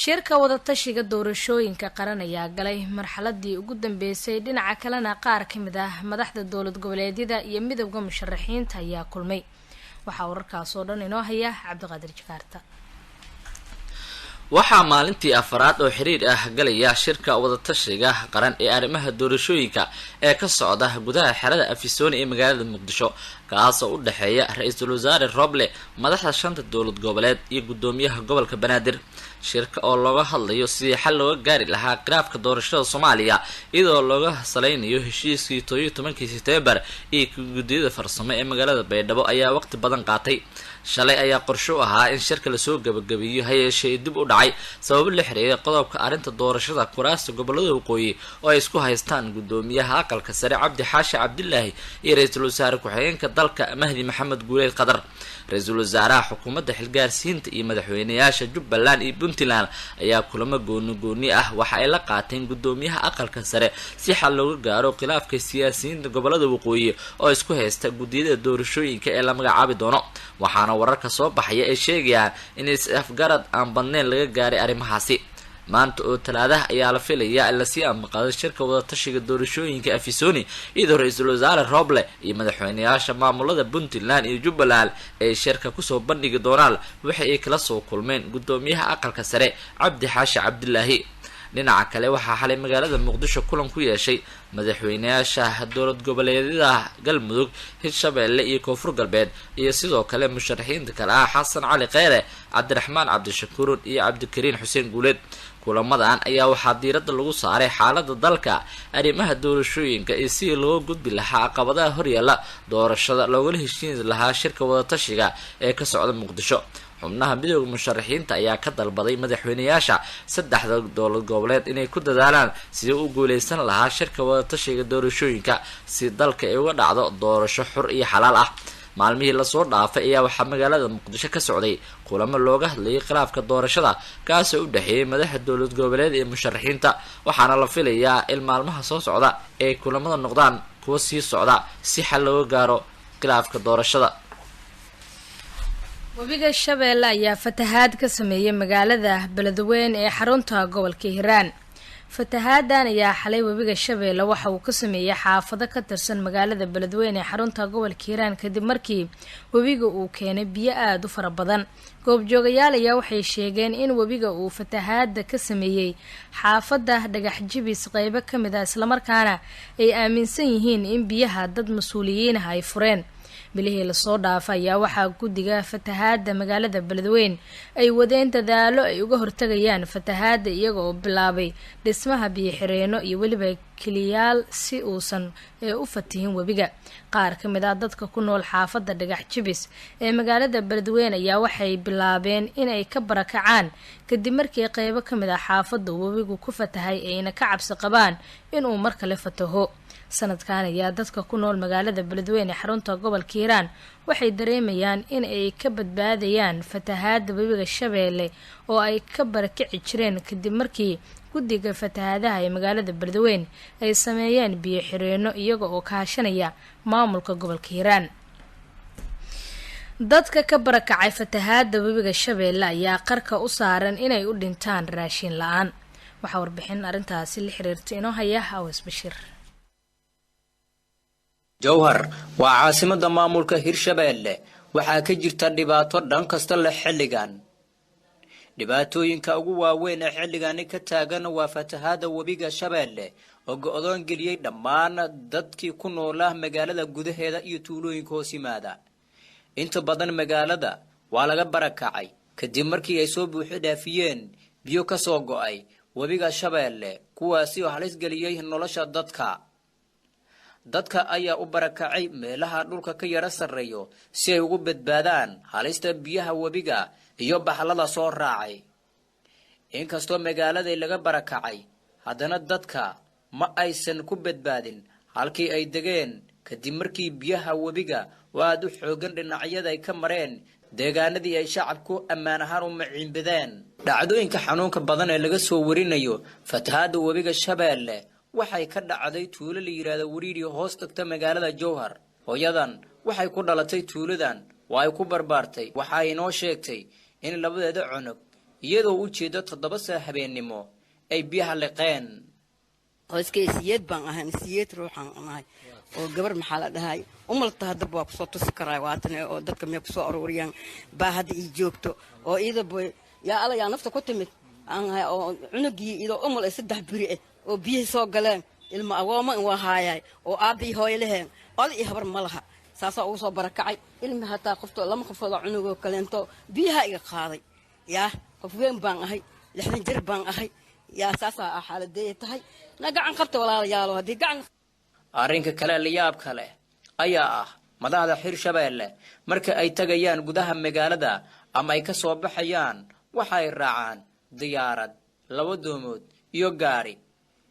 shirka wadatashiga doorashooyinka qaran ayaa galay marxaladii ugu dambeysay dhinaca kalena qaar ka mid ah madaxda dowlad goboleedyada iyo midowga musharaxiinta ayaa kulmay. waxaa wararkaas oo dhan inoo haya Cabdiqaadir Jakaarta. waxaa maalintii afraad oo xiriir ah galaya shirka wadatashiga qaran ee arrimaha doorashooyinka ee ka socda gudaha xerada Afisoni ee magaalada Muqdisho, kaas oo u dhaxeeya Ra'iisul Wasaare Roble, madaxda shanta dowlad goboleed iyo gudoomiyaha gobolka Banaadir. shirka oo looga hadlayo sidii xal looga gaari lahaa khilaafka doorashada Soomaaliya iyadoo looga saleynayo heshiiskii 17 September ee guddiga farsamo ee magaalada Baydhabo ayaa waqti badan qaatay. shalay ayaa qorshe u ahaa in shirka lasoo gabagabeeyo hayeeshee dib u dhacay sabab la xiriira qodobka arrinta doorashada kuraasta gobolada waqooyi oo ay isku haystaan gudoomiyaha aqalka sare Cabdi Xaashi Cabdilaahi iyo Ra'iisul Wasaare ku-xigeenka dalka Mahdi Maxamed Guuleed Qadar. Ra'iisul Wasaaraha xukuumadda xilgaarsiinta iyo madaxweynayaasha Jubbaland iyo Puntland ayaa kulamo gooni ah waxa ay la qaateen gudoomiyaha aqalka sare si xal looga gaaro khilaafka siyaasiyiinta gobolada waqooyi oo isku haysta guddiyada doorashooyinka ee la magacaabi doono. waxaana wararka soo baxaya ay sheegayaan in is-afgarad aan badnayn laga gaaray arrimahaasi. maanta oo talaadaha ayaa la filayaa in lasii amaqaado shirka wadatashiga doorashooyinka Afisoni iyadoo Ra'iisul Wasaare Roble iyo madaxweynayaasha maamulada Puntland iyo Jubbaland ay shirka kusoo bandhigi doonaan waxa ay kala soo kulmeen gudoomiyaha aqalka sare Cabdi Xaashi Cabdilaahi. dhinaca kale waxaa xalay magaalada Muqdisho kulan ku yeeshay madaxweynayaasha dowlad goboleedyada Galmudug, Hirshabelle iyo Koonfur Galbeed iyo sidoo kale musharaxiinta kale ah Xasan Cali Kheyre, Cabdiraxmaan Cabdishakuur iyo Cabdikariin Xuseen Guuleed. kulamadan ayaa waxaa diiradda lagu saaray xaaladda dalka, arrimaha doorashooyinka iyo sidii looga gudbi lahaa caqabadaha horyaala doorashada loogala heshiin lahaa shirka wadatashiga ee ka socda Muqdisho. xubnaha midowga musharaxiinta ayaa ka dalbaday madaxweynayaasha saddexda dowlad goboleed inay ku dadaalaan sidii u guuleysan lahaa shirka wadatashiga doorashooyinka si dalka ay uga dhacdo doorasho xur iyo xalaal ah. maalmihii lasoo dhaafay ayaa waxaa magaalada Muqdisho ka socday kulamo looga hadlayay khilaafka doorashada kaas oo u dhaxeeyay madaxda dowlad goboleed iyo musharaxiinta, waxaana la filayaa in maalmaha soo socda ay kulamada noqdaan kuwa sii socda si xal looga gaaro khilaafka doorashada. webiga Shabeelle ayaa fatahaad ka sameeyay magaalada Beledweyne ee xarunta gobolka Hiiraan. fatahaaddan ayaa xalay webiga Shabeelle waxa uu ka sameeyay xaafado ka tirsan magaalada Beledweyne ee xarunta gobolka Hiiraan kadib markii webiga uu keenay biyo aad u fara badan. goobjoogayaal ayaa waxay sheegeen in webiga uu fatahaadda ka sameeyay xaafada Dhagax Jibis qaybo ka mid ah isla markaana ay aaminsan yihiin in biyaha dad mas'uuliyiin ah ay fureen. bilihii lasoo dhaafay ayaa waxaa guddiga fatahaadda magaalada Beledweyne ay wadeen dadaalo ay uga hortagayaan fatahaadda iyaga oo bilaabay dhismaha biyo xireeno iyo weliba kiliyaal si uusan u fatihin webiga. qaar ka mid ah dadka ku nool xaafadda Dhagax Jibis ee magaalada Beledweyne ayaa waxay bilaabeen inay ka barakacaan kadib markii qaybo ka mid ah xaafadda webigu ku fatahay ayna ka cabsi qabaan inuu mar kale fataho. sanadkan ayaa dadka ku nool magaalada Beledweyne xarunta gobolka Hiiraan waxay dareemayaan in ay ka badbaadayaan fatahaadda webiga Shabeelle oo ay ka barakici jireen kadib markii guddiga fatahaadaha ee magaalada Beledweyne ay sameeyeen biyo xireeno iyaga oo kaashanaya maamulka gobolka Hiiraan. dadka ka barakacay fatahaadda webiga Shabeelle ayaa qarka u saaran inay u dhintaan raashin la'aan. waxaa warbixin arrintaasi la xiriirtay inoo haya Awas Bashir. jowhar waa caasimada maamulka Hirshabelle waxaa ka jirta dhibaato dhan kasta la xilligan. dhibaatooyinka ugu waaweyn ee xilligan ka taagan waa fatahaadda webiga Shabeelle oo go'doon geliyay dhammaan dadkii ku noolaa magaalada gudaheeda iyo tuulooyinka hoos yimaada. inta badan magaalada waa laga barakacay kadib markii ay soo buuxi dhaafiyeen biyo ka soo go'ay webiga Shabeelle kuwaasi oo halis geliyay nolosha dadka ayaa u barakacay meelaha dhulka ka yara sarreeyo si ay ugu badbaadaan halista biyaha webiga iyo baxlada soo raacay. inkastoo magaalada laga barakacay haddana dadka ma aysan ku badbaadin halkii ay degeen kadib markii biyaha webiga oo aad u xoogan dhinacyada ay ka mareen deegaanadii ay shacabku ammaan ahaan u maciinbadeen. dhacdooyinka xanuunka badan ee laga soo warinayo fatahaadda webiga Shabeelle waxay ka dhacday tuulo la yiraahdo Wariiri hoos tagta magaalada Jowhar. hooyadan waxay ku dhalatay tuuladan waa ay ku barbaartay. waxa ay noo sheegtay in labadeeda cunug iyadoo u jeedo 7 saa habeennimo ay biyaha liqeen qoyskay siyeed baan ahaan siyeed ruuxan anahay oo gabar maxaa la dhahay umalta hadda waa ku soo tusi karaa waatan oo dadka meeq soo ururiyaan baa hadda ii joogto oo iyada boy yaa alla yaa nafta ku timid aan oo cunugii iyada umal 3 biri oo biyaha soo galeen ilma awooma in waa haayay oo aabi hooyo leheen oo ii habar malaha saasa uu soo barakacay ilma hataa qofto lama qofooda cunugoo kaleento biyaha iga qaaday yaa qof weyn baan ahay 60 jir baan ahay yaa saasa xaaladee tahay na gacan qabta walaalayaal hadii gacan arrinka kale la yaab kale ayaa ah madaxda Hirshabeelle marka ay tagayaan gudaha magaalada ama ay ka soo baxayaan waxa ay raacaan diyaarad 2 doomood iyo gaari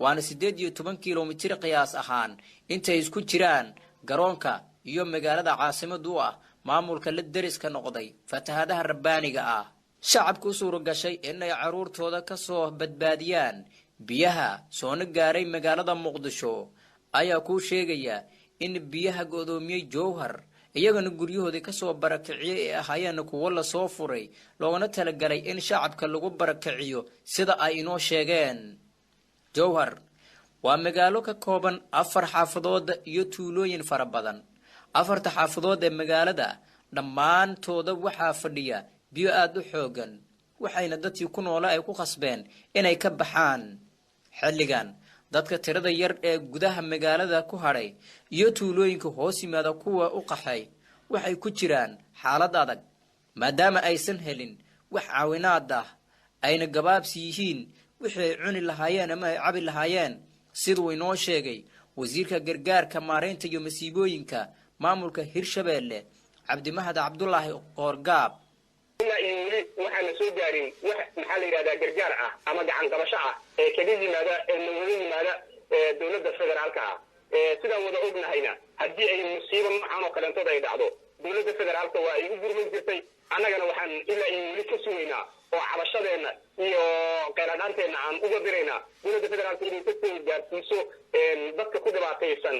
waana 18 kiiloomitir qiyaas ahaan intay isku jiraan garoonka iyo magaalada caasimadu ah maamulka la deriska noqday fatahaadaha rabbaaniga ah shacabku suuro gashay inay caruurtooda ka soo badbaadiyaan biyaha soo gaaray magaalada Muqdisho ayaa ku sheegaya in biyaha go'doomiyay Jowhar iyagana guryahoodii ka soo barakiciyay ee ahaayeen kuwa la soo furay loogana talagalay in shacabka lagu barakiciyo sida ay inoo sheegeen Jowhar waa magaalo ka kooban 4 xaafadood iyo tuulooyin fara badan 4 xaafadood ee magaalada dhammaantooda waxaa fadhiya biyo aad u xoogan waxayna dadkii ku noolaa ay ku qasbeen inay ka baxaan xilligan dadka tirada yar ee gudaha magaalada ku haray iyo tuulooyinka hoos yimaada kuwa u qaxay waxay ku jiraan xaalad adag maadaama aysan helin wax caawinaad ah ayna gabaabsi yihiin wixii cuni lahaayeen ama ay cabi lahaayeen sidoo inoo sheegay wasiirka gargaarka maareynta iyo masiibooyinka maamulka Hirshabeelle Cabdimahad Cabdullaahi Qoorgaab waxaan soo gaarin wax maxaa la yiraahdaa gargaar ah ama gacan qabasho ah ee kaga yimaada dowladda federaalka ah sidaan wada ognahayna haddii ay musiibo macaan oo kalentooda ay dhacdo dowladda federaalka waa ay u gurman jirtay annagana waxaan ilaa in weli ka sugaynaa oo cabashadeenna iyo qeyladhaanteenna aan uga diraynaa dowladda federaalka inay ka soo gaarsiiso dadka ku dhibaataysan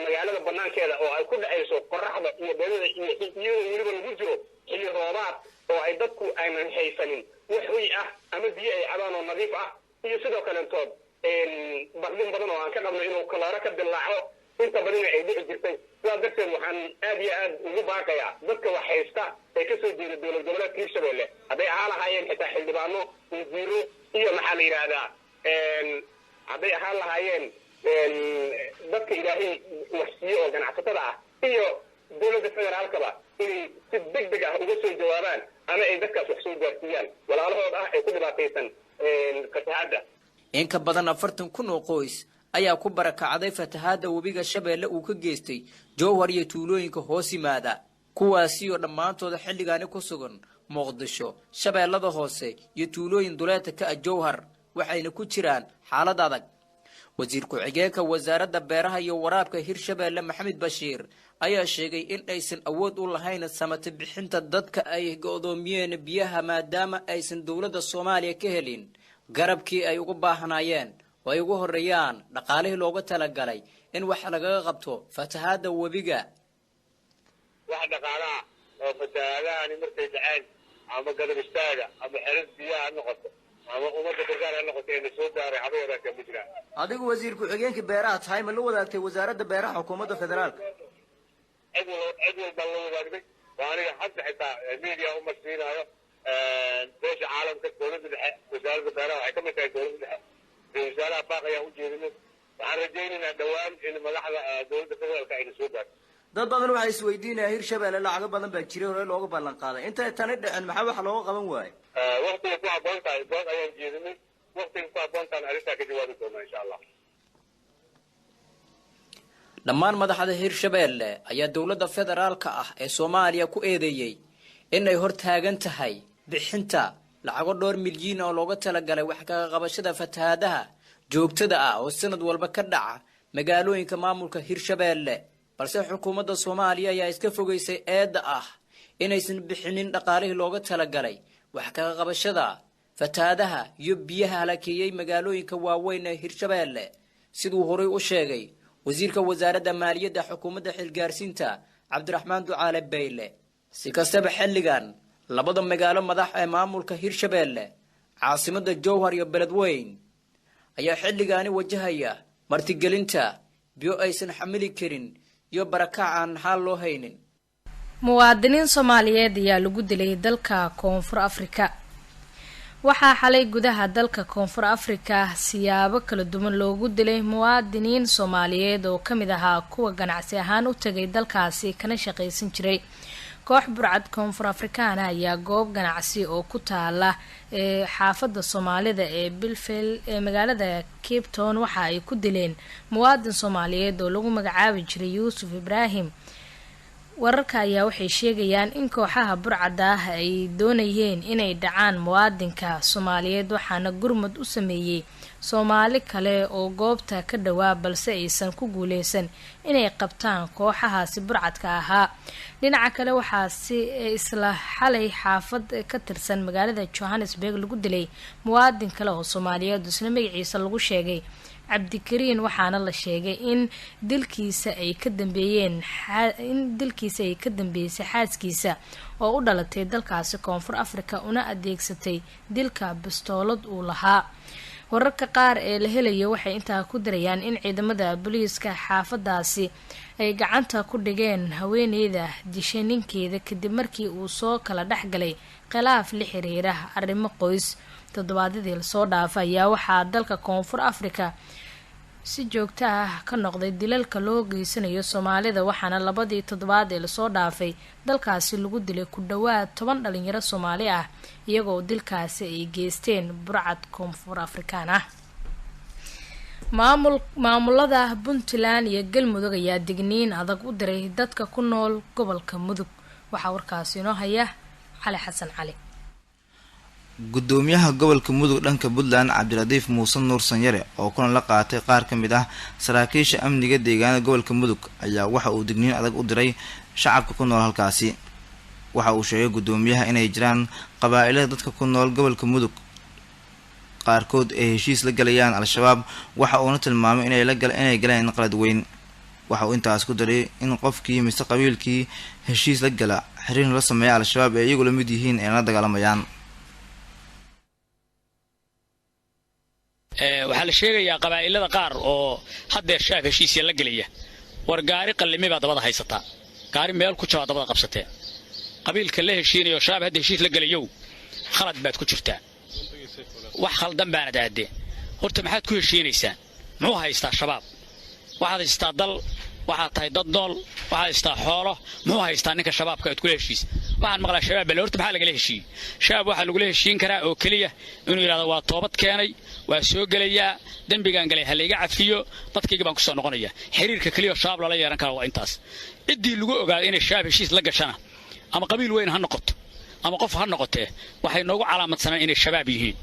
magaalada banaankeeda oo ay ku dhacayso qoraxda iyo beedada iyo iyadoo weliba lagu jiro xilli roobaad oo ay dadku aynan haysanin wax hoy ah ama biyo ay cabaan oo nadiif ah iyo sidoo kalentood baqdin badan oo aan ka qabno inuu kalooro ka dilaaco inta badina ay dhici jirtay sidaas darteed waxaan aad iyo aad ugu baaqayaa dadka wax haysta ee ka soo jeeda dowlad goboleedka Hirshabeelle hadday ahaan lahaayeen xitaa xildhibaano wasiiro iyo maxaa la yidhaahdaa hadday ahaan lahaayeen dadka ilaahay wax siiyo oo ganacsatada ah iyo dowladda federaalkaba inay si degdeg ah uga soo jawaabaan ama ay dadkaas wax soo gaarsiiyaan walaalahood ah ee ku dhibaataysan fatahaadda in ka badan 40 kun oo qoys ayaa ku barakacday fatahaadda webiga Shabeelle uu ka geystay Jowhar iyo tuulooyinka hoos yimaada kuwaasi oo dhammaantooda xilligaani ku sugan Muqdisho Shabeellada hoose iyo tuulooyin duleedka ka Jowhar waxayna ku jiraan xaalad adag wasiir ku-xigeenka wasaaradda beeraha iyo waraabka Hirshabeelle Maxamed Bashiir ayaa sheegay in aysan awood u lahayn samata bixinta dadka ay go'doomiyeen biyaha maadaama aysan dowladda Soomaaliya ka helin garabkii ay ugu baahanayeen oo ay ugu horeeyaan dhaqaalihii looga talagalay in wax laga qabto fatahaadda webiga wax dhaqaalaha oo fatahaadaha markay dhaceen ama gadab istaaga ama xirad biyaha noqoto ama umada gargaar noqoto ee soo daaray habeera ka midna adigu wasiir ku-xigeenka beeraha tahay ma la wadaagtay wasaaradda beeraha xukuumadda federaalka أجل بالله وذلك وأنا حتى ميديا هم مسؤولين ليش عالم كدولة الحق وزارة الدارة وحكمة دولة الحق وزارة باقية وجيرنا وعن رجينا دوام إن ملاحظة دولة الفدرال كائن سودان dad badan waxay isweydiinayaan Hirshabeelle lacag badan baa jiray hore looga ballan qaaday inta tan dhacen maxaa wax looga qaban waayay waqtiga ku haboon tahay dood ayaan jeedinay waqtiga ku haboon tahay arrinta ka jawaabi doona insha Allah dhammaan madaxda Hirshabeelle ayaa dowladda federaalka ah ee Soomaaliya ku eedeeyay inay hor taagan tahay bixinta lacago dhowr milyan oo looga talagalay wax ka qabashada fatahaadaha joogtada ah oo sanad walba ka dhaca magaalooyinka maamulka Hirshabeelle balse xukuumadda Soomaaliya ayaa iska fogeysay eedda ah inaysan bixinin dhaqaalihii looga talagalay wax ka qabashada fatahaadaha iyo biyaha halakeeyay magaalooyinka waaweyn ee Hirshabeelle sidoo hore u sheegay wasiirka wasaaradda maaliyadda xukuumadda xilgaarsiinta Cabdiraxmaan Ducaale Bayle si kastaba xilligan labada magaalo madax ee maamulka Hirshabeelle caasimadda jowhar iyo beledweyn ayaa xilligaani wajahaya martigelinta biyo aysan xamili karin iyo barakac aan xal loo haynin. muwaadiniin Soomaaliyeed ayaa lagu dilay dalka Koonfur Afrika. waxaa xalay gudaha dalka Koonfur Afrika siyaabo kala duwan loogu dilay muwaadiniin Soomaaliyeed oo kamid ahaa kuwa ganacsi ahaan u tagay dalkaasi kana shaqaysan jiray. koox burcad Koonfur Afrikaan ayaa goob ganacsi oo ku taala xaafadda Soomaalida ee Bilfil ee magaalada Cape Town waxa ay ku dileen muwaadin Soomaaliyeed oo lagu magacaabi jiray Yuusuf Ibraahim. wararka ayaa waxay sheegayaan in kooxaha burcada ay doonayeen inay dhacaan muwaadinka Soomaaliyeed waxaana gurmad u sameeyay Soomaali kale oo goobta ka dhawaa balse aysan ku guuleysan inay qabtaan kooxahaasi burcadka ahaa. dhinaca kale waxaa si isla xalay xaafad ka tirsan magaalada Johannesburg lagu dilay muwaadin kale oo Soomaaliyeed isla magaciisa lagu sheegay Cabdikariin waxaana la sheegay in dilkiisa ay ka dambeysay xaaskiisa oo u dhalatay dalkaasi Koonfur Afrika una adeegsatay dilka bistoolad uu lahaa. wararka qaar ee la helayo waxay intaa ku dirayaan in ciidamada booliiska xaafadaasi ay gacanta ku dhigeen haweeneyda dishay ninkeeda kadib markii uu soo kala dhexgalay khilaaf la xiriira arrimo qoys. toddobaadadii la soo dhaafay ayaa waxaa dalka Koonfur Afrika si joogto ah ka noqday dilalka loo geysanayo Soomaalida waxaana labadii toddobaad ee la soo dhaafay dalkaasi lagu dilay ku dhawaad 10 dhalinyaro Soomaali ah iyagoo dilkaasi ay geysteen burcad Koonfur Afrikaan ah. maamulada Puntland iyo Galmudug ayaa digniin adag u diray dadka ku nool gobolka Mudug. waxaa warkaasi inoo haya Cali Xasan Cali. gudoomiyaha gobolka Mudug dhanka Puntland Cabdiradiif Muuse Nuur Sanyare oo kulan la qaatay qaar ka mid ah saraakiisha amniga deegaanada gobolka Mudug ayaa waxa uu digniin adag u diray shacabka ku nool halkaasi. waxa uu sheegay gudoomiyaha inay jiraan qabaa'ilada dadka ku nool gobolka Mudug qaarkood ay heshiis la galayaan al-shabaab waxa uu tilmaamay inay galeen qalad weyn. waxa uu intaas ku daray in qofkii mise qabiilkii heshiis la gala xiriir la sameeyo al-shabaab ay iyagu la mid yihiin ee la dagaalamayaan. waxaa la sheegayaa qabaa'ilada qaar oo haddeer shaab heshiisya la gelaya war gaari qallimi baa dabada haysataa gaari meel ku jabaa dabada qabsatee qabiilka la heshiinayo shaab hadda heshiis la gelayow khalad baad ku jirtaa wax khaldan baanad aadee horta maxaad ku heshiinaysaan muxuu haystaa shabaab waxaad haystaa dal waxaad tahay dad nool waxaad haystaa xoolo muxuu haystaa ninka shabaabka aad kula heshiis waxaan maqlaa shabaab bal horta maxaa lagala heshiiyey shabaab waxaa lagula heshiin karaa oo keliya inuu yidhahdo waa toobad keenay waa soo gelayaa dembigaan galay ha layga cafiyo dadkayga baan kusoo noqonaya xiriirka keliya shabaab lala yeeran kara waa intaas ciddii lagu ogaado inay shabaab heshiis la gashana ama qabiil weyn ha noqoto ama qof ha noqotee waxay noogu calaamadsanaan inay shabaab yihiin.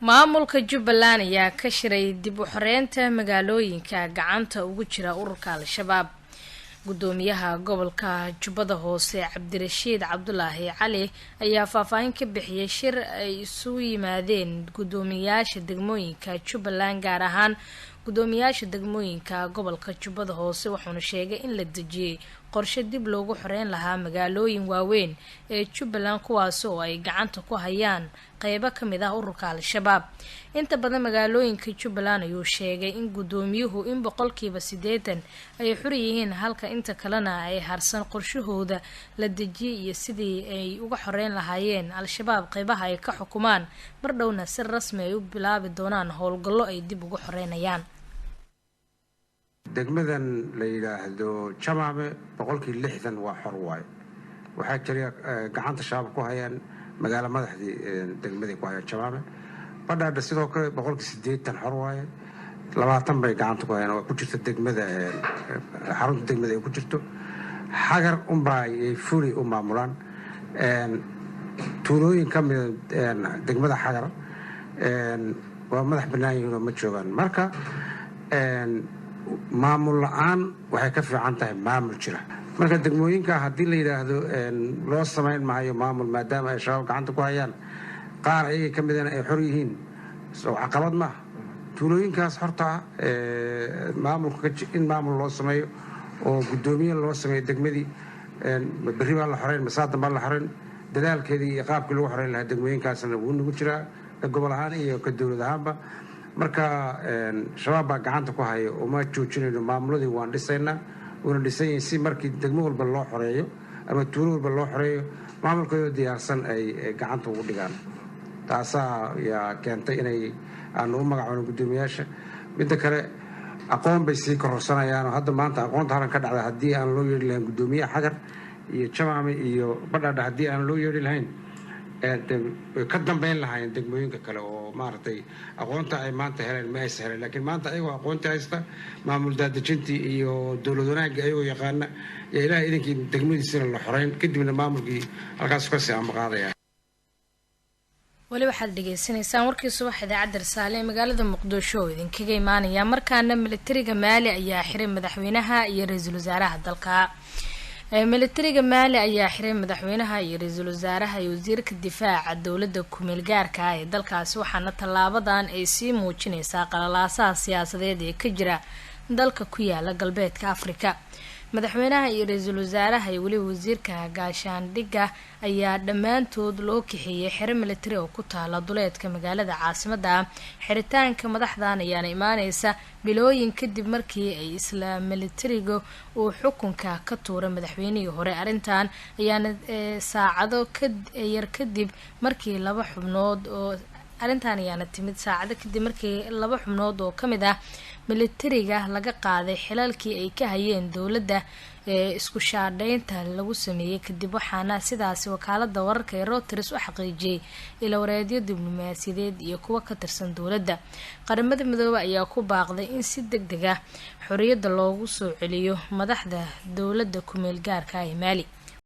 maamulka Jubbaland ayaa ka shiray dib u xoreynta magaalooyinka gacanta ugu jira ururka al-shabaab. gudoomiyaha gobolka Jubbada Hoose Cabdirashiid Cabdulaahi Cali ayaa faahfaahin ka bixiyay shir ay isugu yimaadeen gudoomiyaasha degmooyinka Jubbaland gaar ahaan gudoomiyaasha degmooyinka gobolka Jubbada Hoose wuxuuna sheegay in la dejiyay qorshe dib loogu xoreyn lahaa magaalooyin waaweyn ee Jubbaland kuwaas oo ay gacanta ku hayaan qaybo kamid ah ururka al-shabaab. inta badan magaalooyinka Jubbaland ayuu sheegay in gudoomiyuhu in 80% ay xur yihiin halka inta kalena ay harsan qorshahooda la dejiyay iyo sidii ay uga xoreyn lahaayeen al-shabaab qaybaha ay ka xukumaan mar dhowna si rasmi ay u bilaabi doonaan howlgallo ay dib uga xoreynayaan. degmadan la yiraahdo Jamaame 60% waa xor waay waxaa jira gacanta shabaab ku hayaan magaala madaxdii degmada ku hayaan Jamaame badhaadha sidoo kale 80% xor waay 20 bay gacanta ku hayaan oo ku jirta degmada xarunta degmada ay ku jirto xagar ay furi u maamulaan tuulooyin ka mid degmada xagar waa madax bannaan yihiin ma joogaan marka maamul la'aan waxay ka fiican tahay maamul jira marka degmooyinka haddii la yiraahdo loo sameyn maayo maamul maadaama ay shabaab gacanta ku hayaan qaar ayaga ka midana ay xor yihiin soo caqabad ma tuulooyinkaas horta maamulka in maamul loo sameeyo oo gudoomiye loo sameeyo degmadii berri baa la xoreyn masaadan baa la xoreyn dadaalkeedii iyo qaabkii lagu xoreyn lahaa degmooyinkaasna wuu nagu jiraa ka gobol ahaan iyo ka dowlad ahaanba marka shabaab baa gacanta ku haya uma joojinayno maamuladii waan dhisaynaa wuuna dhisan yihiin si markii degmo walba loo xoreeyo ama tuulo walba loo xoreeyo maamulkooda diyaarsan ay gacanta ugu dhigaan taasaa yaa keentay inay aanu u magacoono guddoomiyaasha midda kale aqoon bay sii kororsanayaan oo hadda maanta aqoonta halan ka dhacda haddii aan loo yeedhi lahayn guddoomiyaha xagar iyo jamaame iyo badhaadha haddii aan loo yeedhi lahayn ka dambeyn lahaayeen degmooyinka kale oo maaragtay aqoonta ay maanta heleen ma aysa heleen laakiin maanta ayagoo aqoontii haysta maamul daadejintii iyo dowlad wanaagga ayagoo yaqaana yaa ilaah idinkii degmadiisina la xoreyn kadibna maamulkii halkaas kasii ambaqaadaya weli waxaad dhegeysaneysaan warkii subax idaacadda risaale ee magaalada muqdisho oo idinkaga imaanaya markaana militariga maali ayaa xiray madaxweynaha iyo ra-iisul wasaaraha dalka militariga maali ayaa xiray madaxweynaha iyo ra-iisul wasaaraha iyo wasiirka difaaca dowladda kumeel gaarka ah ee dalkaasi waxaana tallaabadan ay sii muujineysaa qalalaasaha siyaasadeed ee ka jira dalka ku yaala galbeedka afrika madaxweynaha iyo ra-iisul wasaaraha iyo weliba wasiirka gaashaandhigga ayaa dhammaantood loo kaxeeyay xero militari oo ku taala duleedka magaalada caasimada xiritaanka madaxdan ayaana imaaneysa bilooyin kadib markii ay isla militariga uu xukunka ka tuuray madaxweynihii hore arrintan ayaana saacado yar kadib markii laba xubnood oo arrintan ayaana timid saacado kadib markii laba xubnood oo kamid ah militariga laga qaaday xilalkii ay ka hayeen dowladda isku shaadheynta lagu sameeyey kadib waxaana sidaasi wakaalada wararka ee Reuters u xaqiijiyay ila wareedyo diblomaasiyadeed iyo kuwa ka tirsan dowladda qaramada midoobay ayaa ku baaqday in si degdeg ah xorriyadda loogu soo celiyo madaxda dowladda ku meel gaarka ah ee Maali